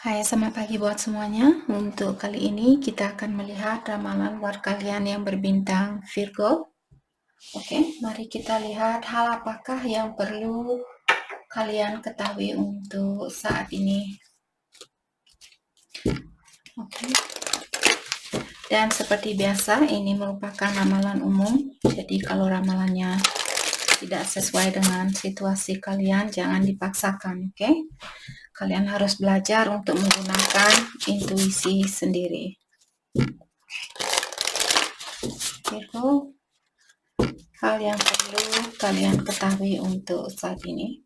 Hai, selamat pagi buat semuanya. Untuk kali ini kita akan melihat ramalan buat kalian yang berbintang Virgo. Oke, mari kita lihat hal apakah yang perlu kalian ketahui untuk saat ini. Oke. Dan seperti biasa, ini merupakan ramalan umum. Jadi kalau ramalannya tidak sesuai dengan situasi kalian, jangan dipaksakan, oke? Kalian harus belajar untuk menggunakan intuisi sendiri. Virgo, hal yang perlu kalian ketahui untuk saat ini.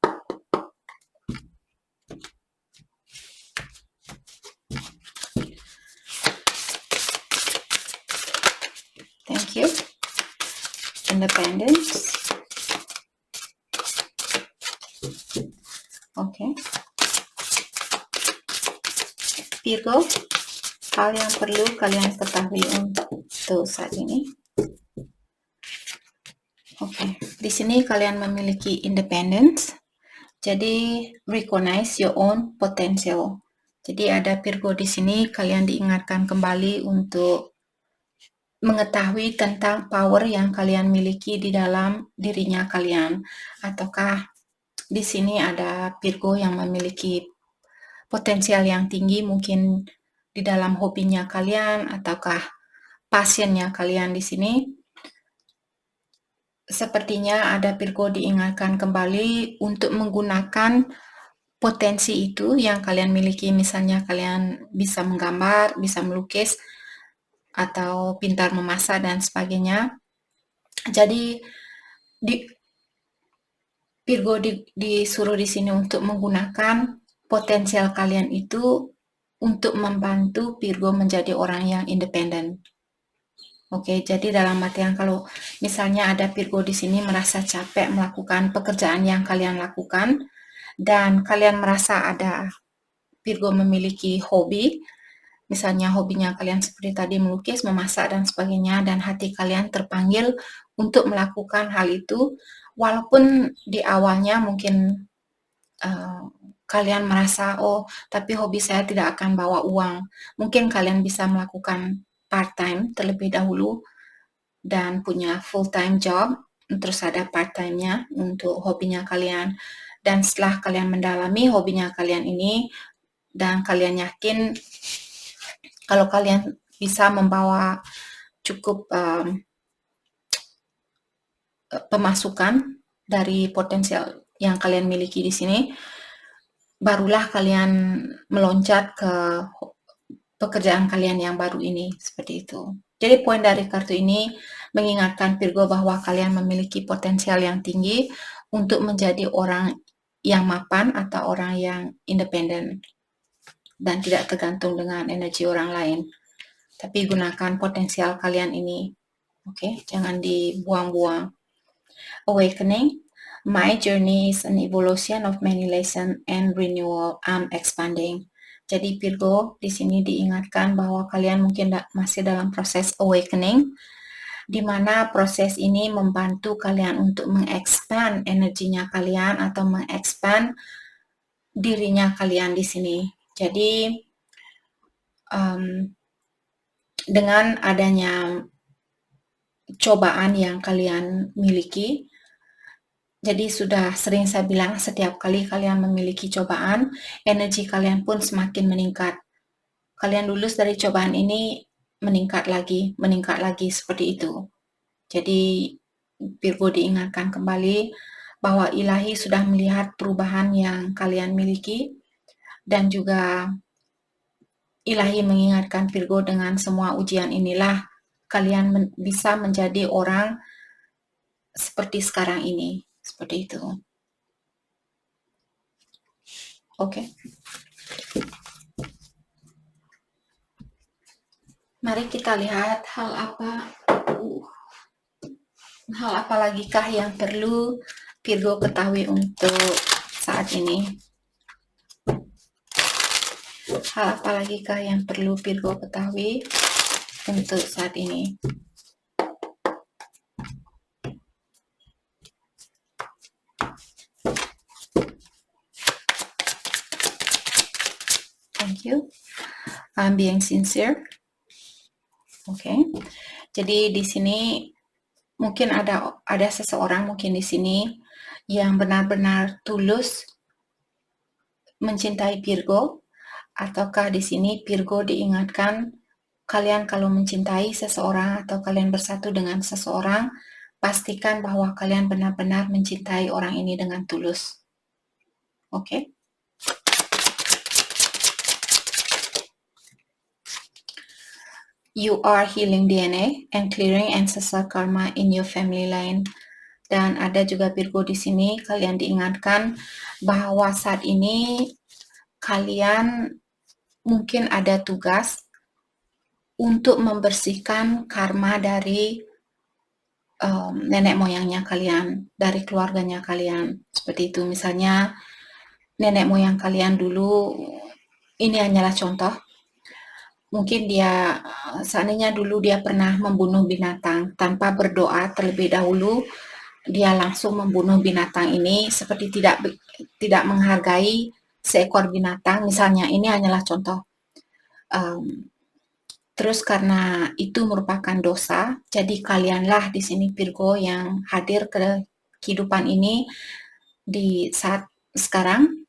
Thank you. Independence. Okay. Virgo, hal yang perlu kalian ketahui untuk saat ini. Oke, di sini kalian memiliki independence. Jadi recognize your own potential. Jadi ada Virgo di sini, kalian diingatkan kembali untuk mengetahui tentang power yang kalian miliki di dalam dirinya kalian. Ataukah di sini ada Virgo yang memiliki potensial yang tinggi mungkin di dalam hobinya kalian ataukah passionnya kalian di sini. Sepertinya ada Virgo diingatkan kembali untuk menggunakan potensi itu yang kalian miliki, misalnya kalian bisa menggambar, bisa melukis, atau pintar memasak dan sebagainya. Jadi Virgo disuruh di sini untuk menggunakan potensial kalian itu untuk membantu Virgo menjadi orang yang independen. Oke, jadi dalam artian kalau misalnya ada Virgo di sini merasa capek melakukan pekerjaan yang kalian lakukan dan kalian merasa ada Virgo memiliki hobi, misalnya hobinya kalian seperti tadi melukis, memasak dan sebagainya, dan hati kalian terpanggil untuk melakukan hal itu, walaupun di awalnya mungkin kalian merasa, oh tapi hobi saya tidak akan bawa uang. Mungkin kalian bisa melakukan part-time terlebih dahulu dan punya full-time job, terus ada part-time-nya untuk hobinya kalian. Dan setelah kalian mendalami hobinya kalian ini, dan kalian yakin kalau kalian bisa membawa cukup pemasukan dari potensial yang kalian miliki di sini, barulah kalian meloncat ke pekerjaan kalian yang baru ini, seperti itu. Jadi poin dari kartu ini mengingatkan Virgo bahwa kalian memiliki potensial yang tinggi untuk menjadi orang yang mapan atau orang yang independen dan tidak tergantung dengan energi orang lain. Tapi gunakan potensial kalian ini. Oke, jangan dibuang-buang. Awakening. My journey is an evolution of many lessons and renewal. I'm expanding. Jadi Virgo di sini diingatkan bahwa kalian mungkin masih dalam proses awakening, di mana proses ini membantu kalian untuk mengexpand energinya kalian atau mengexpand dirinya kalian di sini. Jadi dengan adanya cobaan yang kalian miliki, jadi sudah sering saya bilang setiap kali kalian memiliki cobaan, energi kalian pun semakin meningkat. Kalian lulus dari cobaan ini, meningkat lagi seperti itu. Jadi Virgo diingatkan kembali bahwa ilahi sudah melihat perubahan yang kalian miliki dan juga ilahi mengingatkan Virgo dengan semua ujian inilah kalian bisa menjadi orang seperti sekarang ini, seperti itu. Oke. Mari kita lihat hal apa lagikah yang perlu Virgo ketahui untuk saat ini. Hal apa lagikah yang perlu Virgo ketahui untuk saat ini. Thank you. I'm being sincere. Oke. Jadi di sini mungkin ada seseorang mungkin di sini yang benar-benar tulus mencintai Virgo, ataukah di sini Virgo diingatkan kalian kalau mencintai seseorang atau kalian bersatu dengan seseorang, pastikan bahwa kalian benar-benar mencintai orang ini dengan tulus. Oke? You are healing DNA and clearing ancestral karma in your family line. Dan ada juga Virgo di sini, kalian diingatkan bahwa saat ini kalian mungkin ada tugas untuk membersihkan karma dari nenek moyangnya kalian, dari keluarganya kalian. Seperti itu, misalnya nenek moyang kalian dulu, ini hanyalah contoh, mungkin dia seandainya dulu dia pernah membunuh binatang tanpa berdoa terlebih dahulu, dia langsung membunuh binatang ini seperti tidak menghargai seekor binatang, misalnya ini hanyalah contoh. Terus karena itu merupakan dosa, jadi kalianlah di sini Virgo yang hadir ke kehidupan ini di saat sekarang.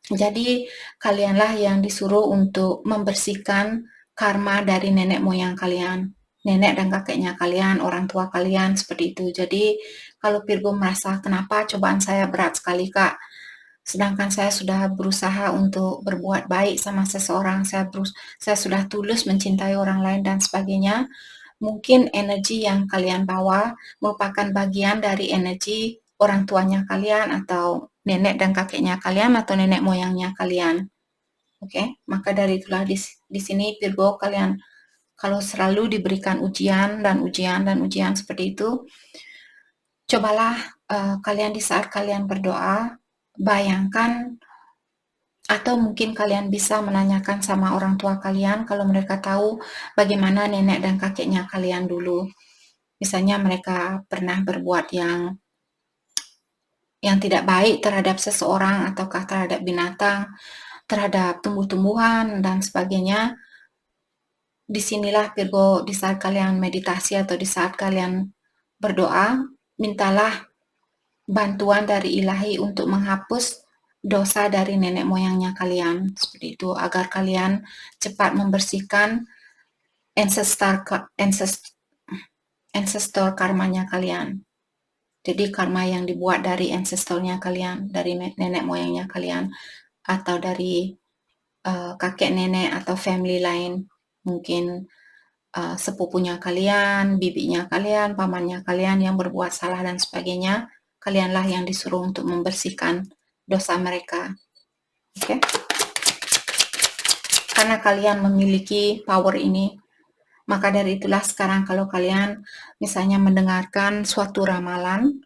Jadi kalianlah yang disuruh untuk membersihkan karma dari nenek moyang kalian, nenek dan kakeknya kalian, orang tua kalian, seperti itu. Jadi kalau Virgo merasa, kenapa cobaan saya berat sekali Kak, sedangkan saya sudah berusaha untuk berbuat baik sama seseorang, saya sudah tulus mencintai orang lain dan sebagainya, mungkin energi yang kalian bawa merupakan bagian dari energi orang tuanya kalian atau nenek dan kakeknya kalian atau nenek moyangnya kalian. Oke, maka dari itulah di sini Virgo kalian kalau selalu diberikan ujian dan ujian dan ujian seperti itu, cobalah kalian di saat kalian berdoa, bayangkan atau mungkin kalian bisa menanyakan sama orang tua kalian kalau mereka tahu bagaimana nenek dan kakeknya kalian dulu. Misalnya mereka pernah berbuat yang tidak baik terhadap seseorang ataukah terhadap binatang, terhadap tumbuh-tumbuhan dan sebagainya. Disinilah Virgo, di saat kalian meditasi atau di saat kalian berdoa, mintalah bantuan dari ilahi untuk menghapus dosa dari nenek moyangnya kalian. Seperti itu, agar kalian cepat membersihkan ancestor karmanya kalian. Jadi karma yang dibuat dari ancestornya kalian, dari nenek moyangnya kalian, atau dari kakek nenek atau family lain, mungkin sepupunya kalian, bibinya kalian, pamannya kalian yang berbuat salah dan sebagainya, kalianlah yang disuruh untuk membersihkan dosa mereka. Oke? Karena kalian memiliki power ini, maka dari itulah sekarang kalau kalian misalnya mendengarkan suatu ramalan,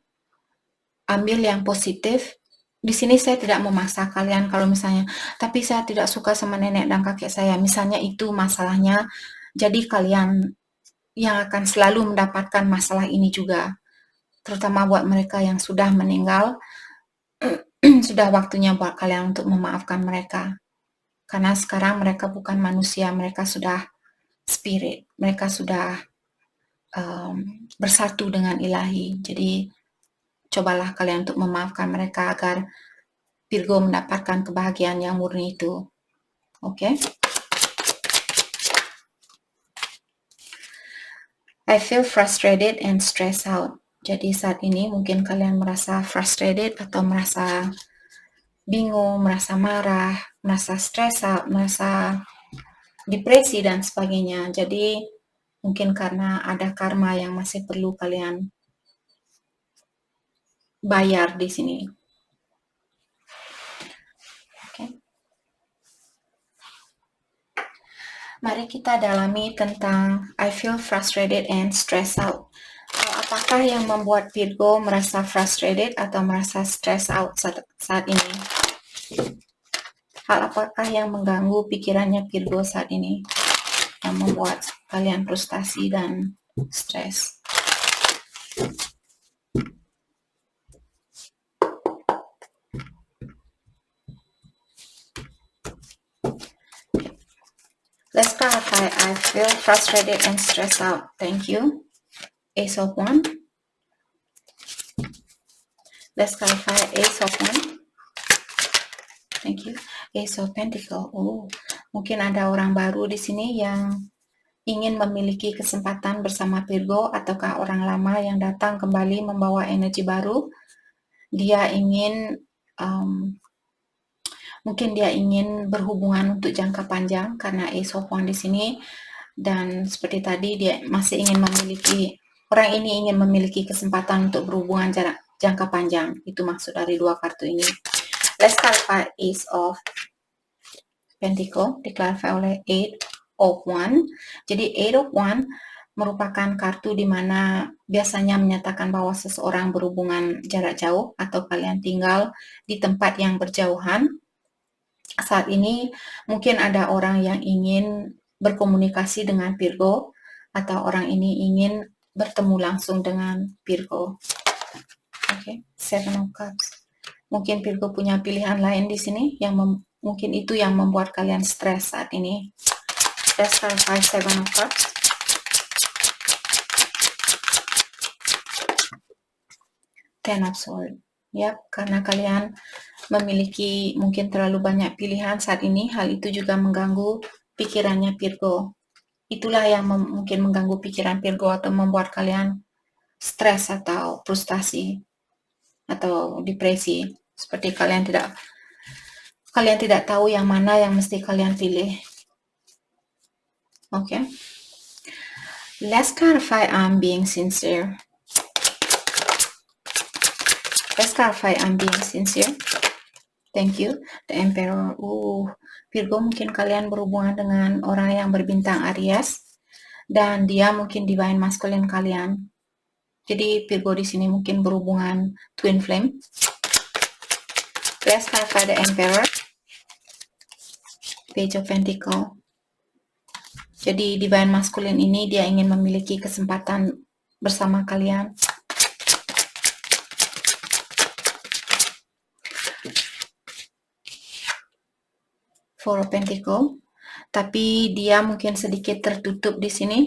ambil yang positif. Di sini saya tidak memaksa kalian kalau misalnya, tapi saya tidak suka sama nenek dan kakek saya, misalnya itu masalahnya, jadi kalian yang akan selalu mendapatkan masalah ini juga, terutama buat mereka yang sudah meninggal, sudah waktunya buat kalian untuk memaafkan mereka, karena sekarang mereka bukan manusia, mereka sudah spirit, mereka sudah bersatu dengan ilahi, jadi cobalah kalian untuk memaafkan mereka agar Virgo mendapatkan kebahagiaan yang murni itu. Oke? I feel frustrated and stressed out. Jadi saat ini mungkin kalian merasa frustrated atau merasa bingung, merasa marah, merasa stress out, merasa depresi dan sebagainya. Jadi mungkin karena ada karma yang masih perlu kalian bayar di sini. Mari kita dalami tentang I feel frustrated and stressed out. Apakah yang membuat Virgo merasa frustrated atau merasa stressed out saat ini? Hal apakah yang mengganggu pikirannya Virgo saat ini yang membuat kalian frustasi dan stres? clarify. I feel frustrated and stressed out. Thank you. Ace of Wands. Let's clarify. Ace of Wands. Thank you. Ace of Pentacle. Oh, mungkin ada orang baru di sini yang ingin memiliki kesempatan bersama Virgo, ataukah orang lama yang datang kembali membawa energi baru. Dia ingin mungkin dia ingin berhubungan untuk jangka panjang karena Ace of Wands di sini, dan seperti tadi dia masih ingin memiliki, orang ini ingin memiliki kesempatan untuk berhubungan jangka panjang. Itu maksud dari dua kartu ini. Let's clarify Ace of Pentacle, diklarify oleh Eight of Wands. Jadi Eight of Wands merupakan kartu di mana biasanya menyatakan bahwa seseorang berhubungan jarak jauh atau kalian tinggal di tempat yang berjauhan. Saat ini mungkin ada orang yang ingin berkomunikasi dengan Virgo, atau orang ini ingin bertemu langsung dengan Virgo. Oke, Seven of Cups. Mungkin Virgo punya pilihan lain di sini yang mungkin itu yang membuat kalian stres saat ini. Let's clarify Seven of Cups. Ten of Swords. Ya, karena kalian memiliki mungkin terlalu banyak pilihan saat ini, hal itu juga mengganggu pikirannya Virgo. Itulah yang mungkin mengganggu pikiran Virgo atau membuat kalian stres atau frustasi atau depresi. Seperti kalian tidak tahu yang mana yang mesti kalian pilih. Oke. Let's clarify I'm being sincere. Let's clarify I'm being sincere. Thank you. The Emperor. Virgo, mungkin kalian berhubungan dengan orang yang berbintang Aries, dan dia mungkin divine masculine kalian. Jadi Virgo di sini mungkin berhubungan twin flame. Let's clarify the Emperor. Page of Pentacle. Jadi divine masculine ini dia ingin memiliki kesempatan bersama kalian. Four of Pentacle, tapi dia mungkin sedikit tertutup di sini.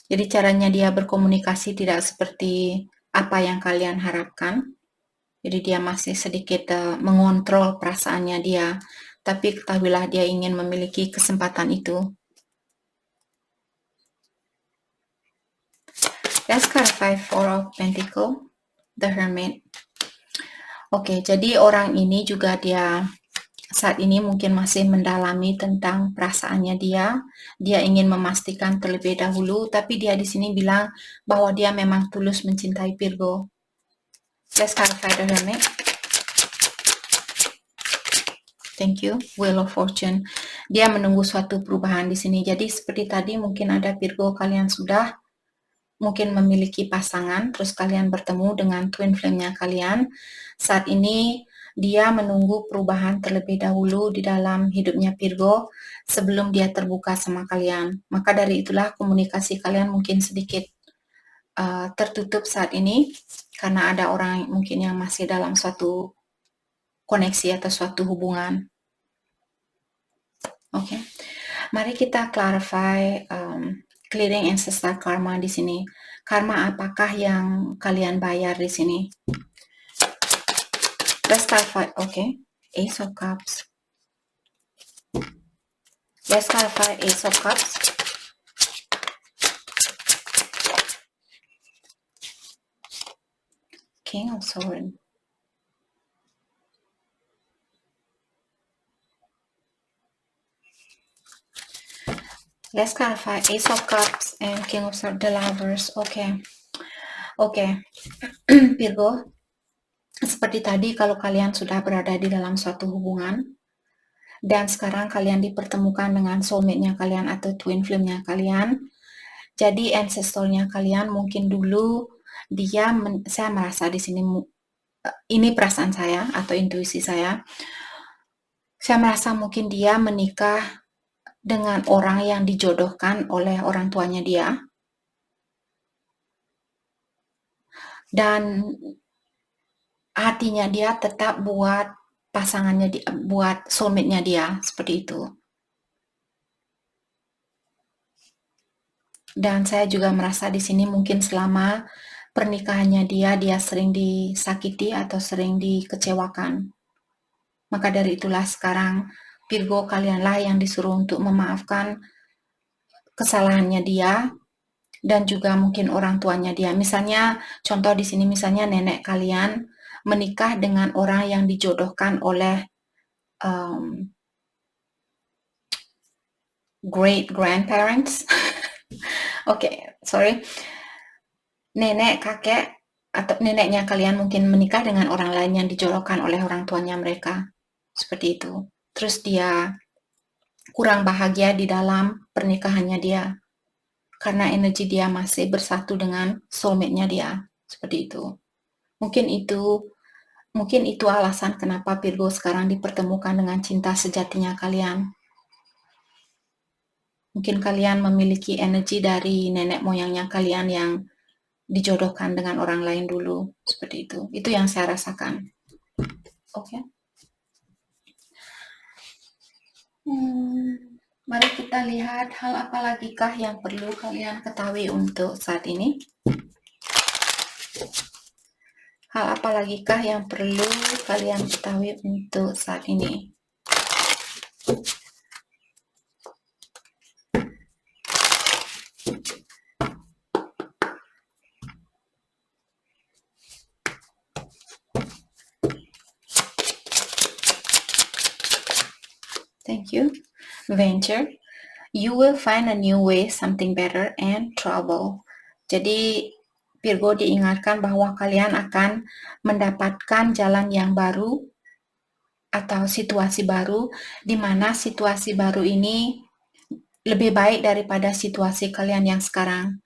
Jadi caranya dia berkomunikasi tidak seperti apa yang kalian harapkan. Jadi dia masih sedikit mengontrol perasaannya dia, tapi ketahuilah dia ingin memiliki kesempatan itu. Let's clarify Four of Pentacle, the Hermit. Oke, jadi orang ini juga dia saat ini mungkin masih mendalami tentang perasaannya dia. Dia ingin memastikan terlebih dahulu, tapi dia di sini bilang bahwa dia memang tulus mencintai Virgo. Let's clarify the Hermit. Thank you. Wheel of Fortune. Dia menunggu suatu perubahan di sini. Jadi seperti tadi mungkin ada Virgo kalian sudah mungkin memiliki pasangan, terus kalian bertemu dengan twin flame-nya kalian. Saat ini dia menunggu perubahan terlebih dahulu di dalam hidupnya Virgo sebelum dia terbuka sama kalian. Maka dari itulah komunikasi kalian mungkin sedikit tertutup saat ini karena ada orang mungkin yang masih dalam suatu koneksi atau suatu hubungan. Oke, mari kita clarify clearing ancestral karma di sini. Karma apakah yang kalian bayar di sini? Let's clarify. Okay, Ace of Cups. Let's clarify Ace of Cups. King of Swords. Let's clarify Ace of Cups and King of Swords, the Lovers. Okay. Virgo, seperti tadi kalau kalian sudah berada di dalam suatu hubungan dan sekarang kalian dipertemukan dengan soulmate-nya kalian atau twin flame-nya kalian. Jadi ancestor-nya kalian mungkin dulu dia saya merasa di sini ini perasaan saya atau intuisi saya. Saya merasa mungkin dia menikah dengan orang yang dijodohkan oleh orang tuanya dia. Dan hatinya dia tetap buat pasangannya, buat soulmate-nya dia, seperti itu. Dan saya juga merasa di sini mungkin selama pernikahannya dia sering disakiti atau sering dikecewakan. Maka dari itulah sekarang Virgo kalianlah yang disuruh untuk memaafkan kesalahannya dia dan juga mungkin orang tuanya dia. Misalnya contoh di sini misalnya nenek kalian menikah dengan orang yang dijodohkan oleh great grandparents. Oke, sorry. Nenek, kakek, atau neneknya kalian mungkin menikah dengan orang lain yang dijodohkan oleh orang tuanya mereka. Seperti itu. Terus dia kurang bahagia di dalam pernikahannya dia. Karena energi dia masih bersatu dengan soulmate-nya dia. Seperti itu. Mungkin itu alasan kenapa Virgo sekarang dipertemukan dengan cinta sejatinya kalian. Mungkin kalian memiliki energi dari nenek moyangnya kalian yang dijodohkan dengan orang lain dulu. Seperti itu. Itu yang saya rasakan. Oke. Mari kita lihat hal apa lagi kah yang perlu kalian ketahui untuk saat ini. Hal apa lagi kah yang perlu kalian ketahui untuk saat ini. Thank you. Venture. You will find a new way, something better, and trouble. Jadi Virgo diingatkan bahwa kalian akan mendapatkan jalan yang baru atau situasi baru, di mana situasi baru ini lebih baik daripada situasi kalian yang sekarang.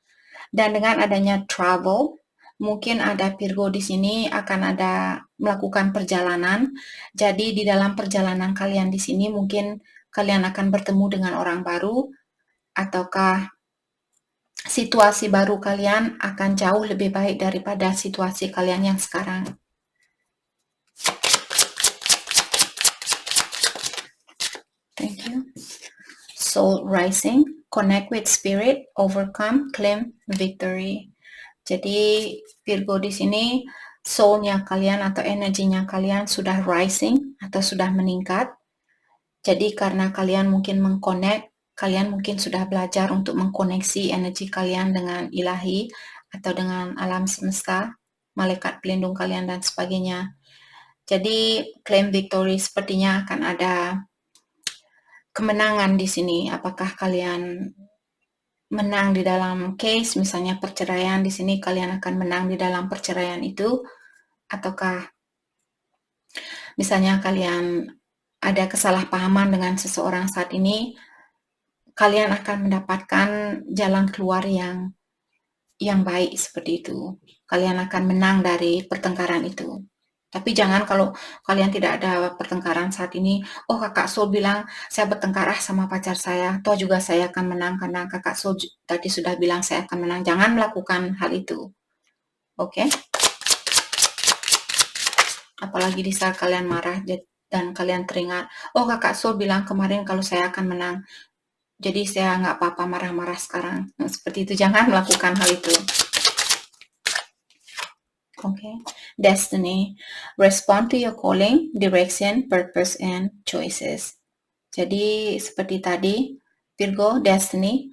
Dan dengan adanya trouble, mungkin ada Virgo di sini akan ada melakukan perjalanan. Jadi di dalam perjalanan kalian di sini mungkin kalian akan bertemu dengan orang baru, ataukah situasi baru kalian akan jauh lebih baik daripada situasi kalian yang sekarang. Thank you. Soul rising, connect with spirit, overcome, claim victory. Jadi Virgo di sini soul-nya kalian atau energinya kalian sudah rising atau sudah meningkat. Jadi karena kalian mungkin mengconnect, kalian mungkin sudah belajar untuk mengkoneksi energi kalian dengan ilahi atau dengan alam semesta, malaikat pelindung kalian dan sebagainya. Jadi claim victory sepertinya akan ada kemenangan di sini. Apakah kalian menang di dalam case, misalnya perceraian, di sini kalian akan menang di dalam perceraian itu, ataukah misalnya kalian ada kesalahpahaman dengan seseorang saat ini, kalian akan mendapatkan jalan keluar yang baik seperti itu. Kalian akan menang dari pertengkaran itu. Tapi jangan kalau kalian tidak ada pertengkaran saat ini, oh kakak Sol bilang saya bertengkar sama pacar saya, toh juga saya akan menang karena kakak Sol tadi sudah bilang saya akan menang. Jangan melakukan hal itu. Oke? Apalagi di saat kalian marah dan kalian teringat, oh kakak Sol bilang kemarin kalau saya akan menang, jadi saya nggak apa-apa marah-marah sekarang. Nah, seperti itu, jangan melakukan hal itu. Okay. Destiny. Respond to your calling, direction, purpose, and choices. Jadi seperti tadi, Virgo, destiny,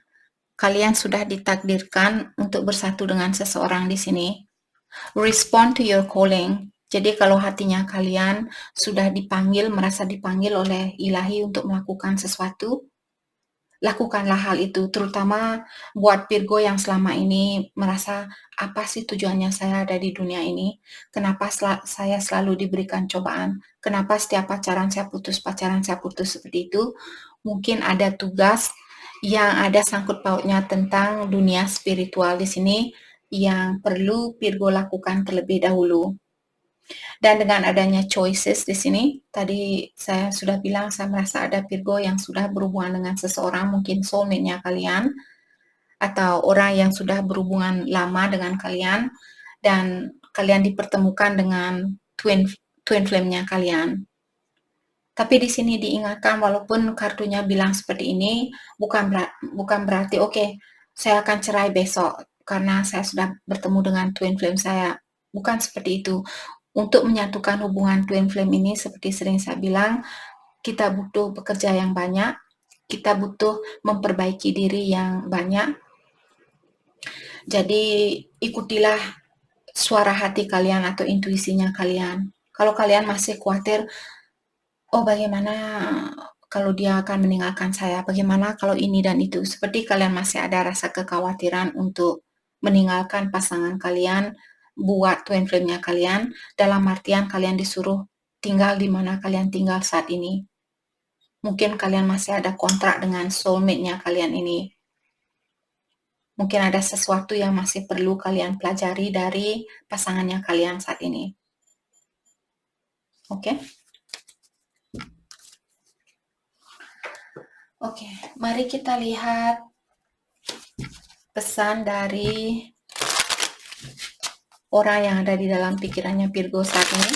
kalian sudah ditakdirkan untuk bersatu dengan seseorang di sini. Respond to your calling. Jadi kalau hatinya kalian sudah dipanggil, merasa dipanggil oleh ilahi untuk melakukan sesuatu, lakukanlah hal itu, terutama buat Virgo yang selama ini merasa apa sih tujuannya saya ada di dunia ini, kenapa saya selalu diberikan cobaan, kenapa setiap pacaran saya putus seperti itu. Mungkin ada tugas yang ada sangkut pautnya tentang dunia spiritual di sini yang perlu Virgo lakukan terlebih dahulu. Dan dengan adanya choices di sini, tadi saya sudah bilang saya merasa ada Virgo yang sudah berhubungan dengan seseorang, mungkin soulmate-nya kalian, atau orang yang sudah berhubungan lama dengan kalian, dan kalian dipertemukan dengan twin flame-nya kalian. Tapi di sini diingatkan walaupun kartunya bilang seperti ini, bukan berarti oke, saya akan cerai besok karena saya sudah bertemu dengan twin flame saya. Bukan seperti itu. Untuk menyatukan hubungan twin flame ini, seperti sering saya bilang, kita butuh bekerja yang banyak, kita butuh memperbaiki diri yang banyak. Jadi ikutilah suara hati kalian atau intuisinya kalian. Kalau kalian masih khawatir, oh bagaimana kalau dia akan meninggalkan saya, bagaimana kalau ini dan itu, seperti kalian masih ada rasa kekhawatiran untuk meninggalkan pasangan kalian, buat twin flame-nya kalian, dalam artian kalian disuruh tinggal di mana kalian tinggal saat ini. Mungkin kalian masih ada kontrak dengan soulmate-nya kalian ini. Mungkin ada sesuatu yang masih perlu kalian pelajari dari pasangannya kalian saat ini. Oke? Oke, mari kita lihat pesan dari orang yang ada di dalam pikirannya Virgo saat ini.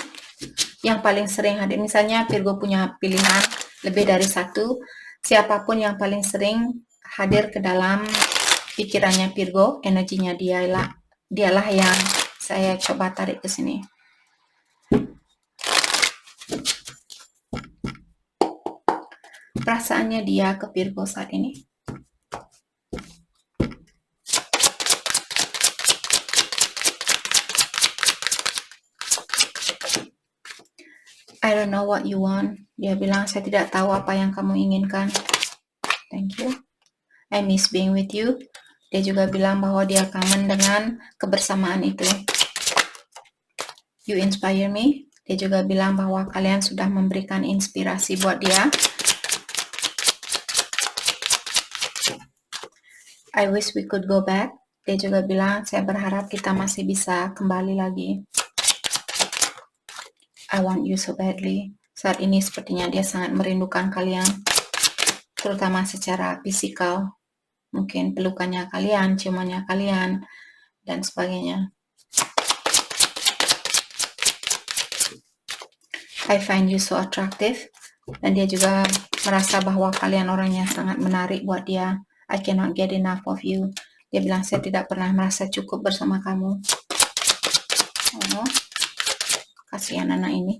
Yang paling sering hadir, misalnya Virgo punya pilihan lebih dari satu, siapapun yang paling sering hadir ke dalam pikirannya Virgo, energinya dialah yang saya coba tarik ke sini. Perasaannya dia ke Virgo saat ini. I don't know what you want. Dia bilang, saya tidak tahu apa yang kamu inginkan. Thank you. I miss being with you. Dia juga bilang bahwa dia kangen dengan kebersamaan itu. You inspire me. Dia juga bilang bahwa kalian sudah memberikan inspirasi buat dia. I wish we could go back. Dia juga bilang, saya berharap kita masih bisa kembali lagi. I want you so badly. Saat ini sepertinya dia sangat merindukan kalian, terutama secara fisikal. Mungkin pelukannya kalian, ciumannya kalian, dan sebagainya. I find you so attractive. Dan dia juga merasa bahwa kalian orangnya sangat menarik buat dia. I cannot get enough of you. Dia bilang, saya tidak pernah merasa cukup bersama kamu. Oh, kasihan anak ini.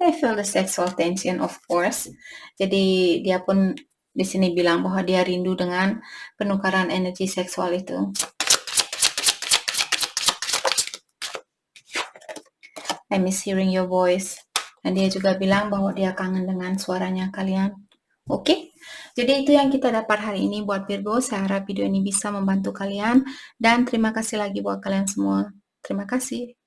I feel the sexual tension, of course. Jadi dia pun di sini bilang bahwa dia rindu dengan penukaran energi seksual itu. I miss hearing your voice. Dan dia juga bilang bahwa dia kangen dengan suaranya kalian. Oke? Jadi itu yang kita dapat hari ini buat Virgo. Saya harap video ini bisa membantu kalian. Dan terima kasih lagi buat kalian semua. Terima kasih.